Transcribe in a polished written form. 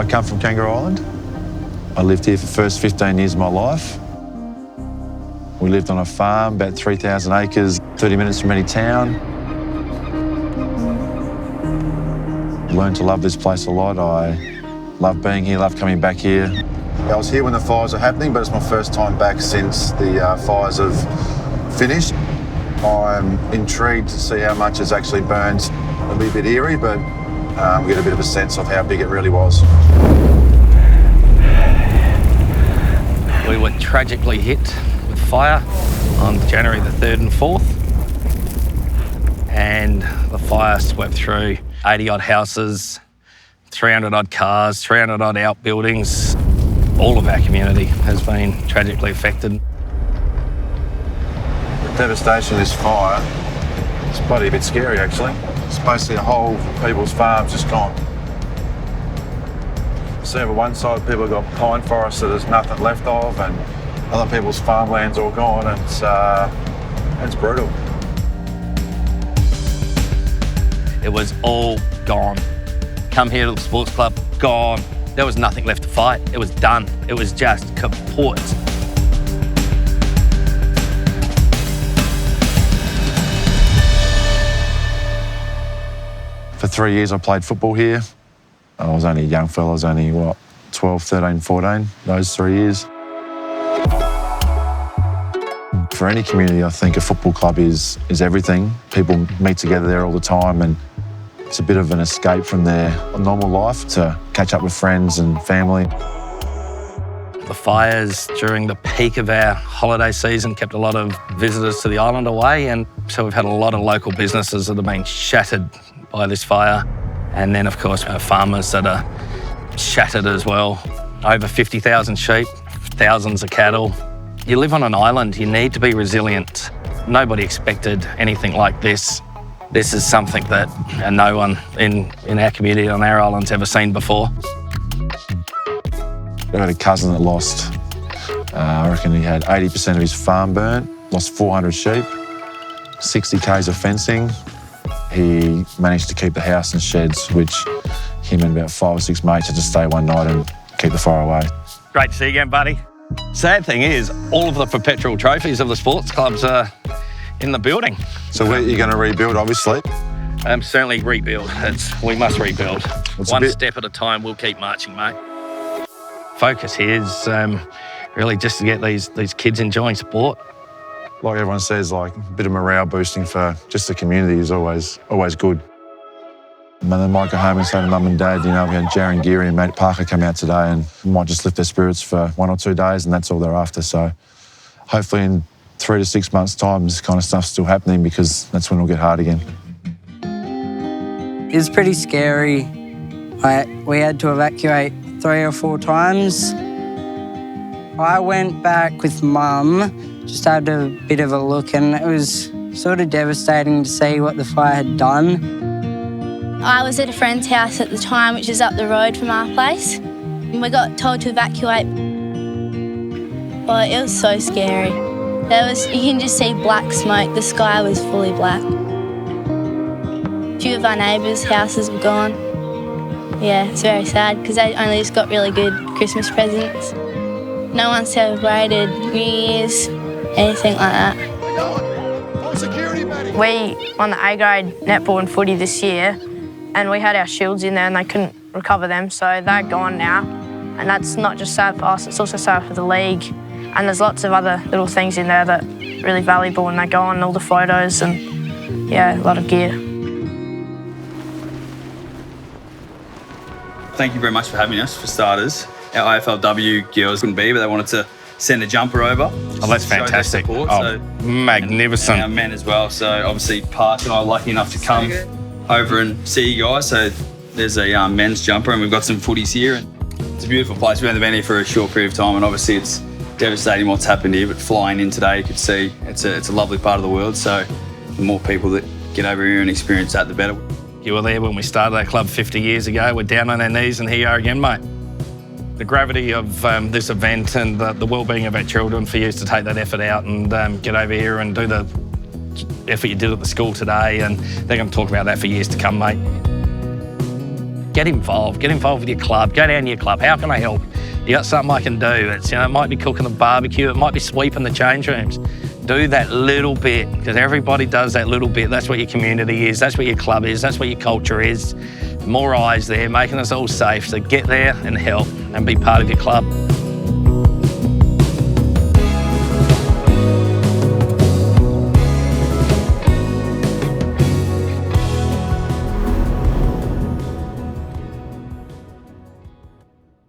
I come from Kangaroo Island. I lived here for the first 15 years of my life. We lived on a farm, about 3,000 acres, 30 minutes from any town. Learned to love this place a lot. I love being here, love coming back here. I was here when the fires were happening, but it's my first time back since the fires have finished. I'm intrigued to see how much has actually burned. It'll be a bit eerie, but we get a bit of a sense of how big it really was. We were tragically hit with fire on January the 3rd and 4th. And the fire swept through 80-odd houses, 300-odd cars, 300-odd outbuildings. All of our community has been tragically affected. The devastation of this fire, it's bloody a bit scary actually. It's basically a whole people's farm's just gone. See, over one side people have got pine forests that there's nothing left of, and other people's farmland's all gone, and it's brutal. It was all gone. Come here to the sports club, gone. There was nothing left to fight. It was done. It was just kaput. For 3 years I played football here. I was only a young fella, I was only, 12, 13, 14, those 3 years. For any community, I think a football club is everything. People meet together there all the time, and it's a bit of an escape from their normal life to catch up with friends and family. The fires during the peak of our holiday season kept a lot of visitors to the island away, and so we've had a lot of local businesses that have been shattered by this fire. And then, of course, our farmers that are shattered as well. Over 50,000 sheep, thousands of cattle. You live on an island, you need to be resilient. Nobody expected anything like this. This is something that no one in our community on our island's ever seen before. I had a cousin that lost, I reckon he had 80% of his farm burnt, lost 400 sheep, 60 k's of fencing. He managed to keep the house and sheds, which him and about 5 or 6 mates had to stay one night and keep the fire away. Great to see you again, buddy. Sad thing is, all of the perpetual trophies of the sports clubs are in the building. So where are you going to rebuild, obviously? Certainly rebuild. We must rebuild. One step at a time, we'll keep marching, mate. Focus here is really just to get these kids enjoying sport. Like everyone says, like a bit of morale boosting for just the community is always good. And then they might go home and say to mum and dad, we had Jaron Geary and mate Parker come out today, and might just lift their spirits for 1 or 2 days, and that's all they're after. So hopefully in 3 to 6 months' time, this kind of stuff's still happening, because that's when it'll get hard again. It was pretty scary. We had to evacuate 3 or 4 times. I went back with Mum, just had a bit of a look, and it was sort of devastating to see what the fire had done. I was at a friend's house at the time, which is up the road from our place. And we got told to evacuate. Well, it was so scary. You can just see black smoke. The sky was fully black. A few of our neighbours' houses were gone. Yeah, it's very sad because they only just got really good Christmas presents. No one celebrated New Year's, anything like that. We won the A-grade netball and footy this year, and we had our shields in there and they couldn't recover them, so they're gone now. And that's not just sad for us, it's also sad for the league. And there's lots of other little things in there that are really valuable, and they go on all the photos and, yeah, a lot of gear. Thank you very much for having us, for starters. Our AFLW girls couldn't be, but they wanted to send a jumper over. Oh, that's fantastic. Support, magnificent. And our men as well. So obviously Park and I are lucky enough to come over and see you guys. So there's a men's jumper, and we've got some footies here. And it's a beautiful place. We've only been here for a short period of time, and obviously it's devastating what's happened here, but flying in today, you could see it's a lovely part of the world. So the more people that get over here and experience that, the better. You were there when we started our club 50 years ago. We're down on our knees, and here you are again, mate. The gravity of this event and the well-being of our children, for you to take that effort out and get over here and do the effort you did at the school today, and they're going to talk about that for years to come, mate. get involved with your club, go down to your club. How can I help? You got something I can do? It's, it might be cooking the barbecue, it might be sweeping the change rooms. Do that little bit, because everybody does that little bit. That's what your community is, that's what your club is, that's what your culture is. More eyes there, making us all safe. So get there and help and be part of your club.